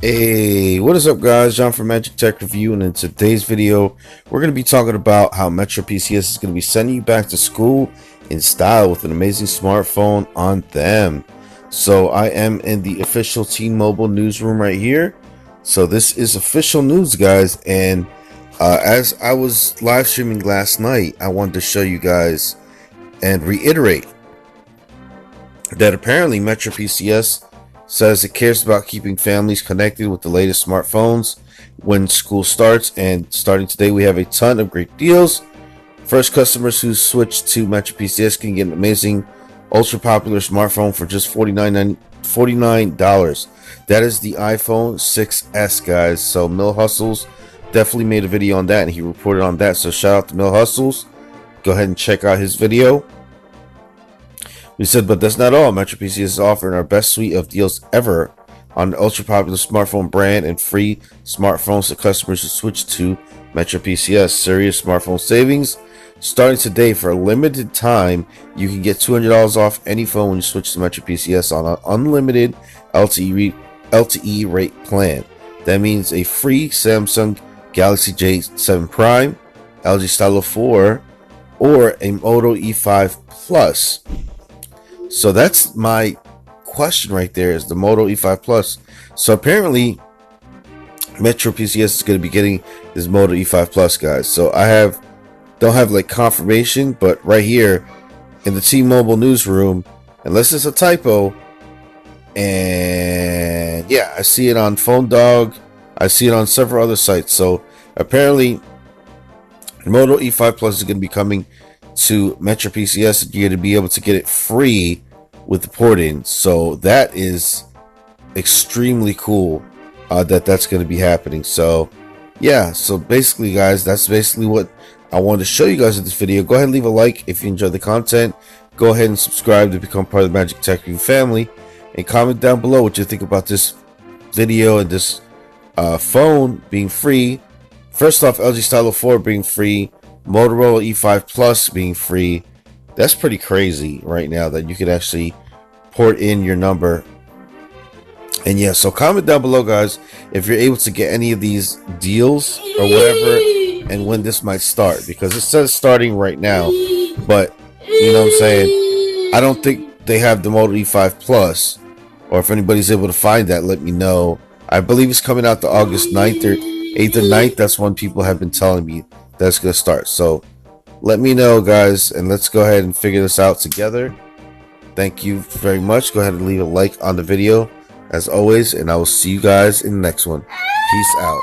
Hey, what is up guys? John from Magic Tech Review, and in today's video we're going to be talking about how Metropcs is going to be sending you back to school in style with an amazing smartphone on them. So I am in the official T-Mobile newsroom right here. So this is official news, guys, and as I was live streaming last night, I wanted to show you guys and reiterate that apparently Metropcs says it cares about keeping families connected with the latest smartphones when school starts, and starting today we have a ton of great deals. First, customers who switch to Metropcs can get an amazing ultra popular smartphone for just $49. That is the iPhone 6s, guys. So Mill Hustles definitely made a video on that and he reported on that, so shout out to Mill Hustles. Go ahead and check out his video. We said, but that's not all. Metropcs is offering our best suite of deals ever on the ultra popular smartphone brand and free smartphones to customers who switch to Metropcs. Serious smartphone savings. Starting today, for a limited time, you can get $200 off any phone when you switch to Metropcs on an unlimited LTE rate plan. That means a free Samsung Galaxy J7 Prime, LG Stylo 4, or a Moto E5 Plus. So that's my question right there, is the Moto E5 Plus. So apparently Metropcs is going to be getting this Moto E5 Plus, guys. So I don't have like confirmation, but right here in the T-Mobile newsroom, unless it's a typo, and yeah, I see it on Phone Dog, I see it on several other sites. So apparently Moto E5 Plus is going to be coming to Metropcs, and you're going to be able to get it free with the port-in. So that is extremely cool that's going to be happening. So yeah, so basically guys, that's basically what I wanted to show you guys in this video. Go ahead and leave a like if you enjoyed the content. Go ahead and subscribe to become part of the Magic Tech Review family, and comment down below what you think about this video and this phone being free. First off, LG Stylo 4 being free, Motorola E5 Plus being free. That's pretty crazy right now that you could actually port in your number. And yeah, so comment down below, guys, if you're able to get any of these deals or whatever, and when this might start, because it says starting right now, but you know what I'm saying, I don't think they have the Moto E5 Plus, or if anybody's able to find that, let me know. I believe it's coming out the August 9th or 8th or 9th. That's when people have been telling me that's going to start. So let me know, guys, and let's go ahead and figure this out together. Thank you very much. Go ahead and leave a like on the video as always, and I will see you guys in the next one. Peace out.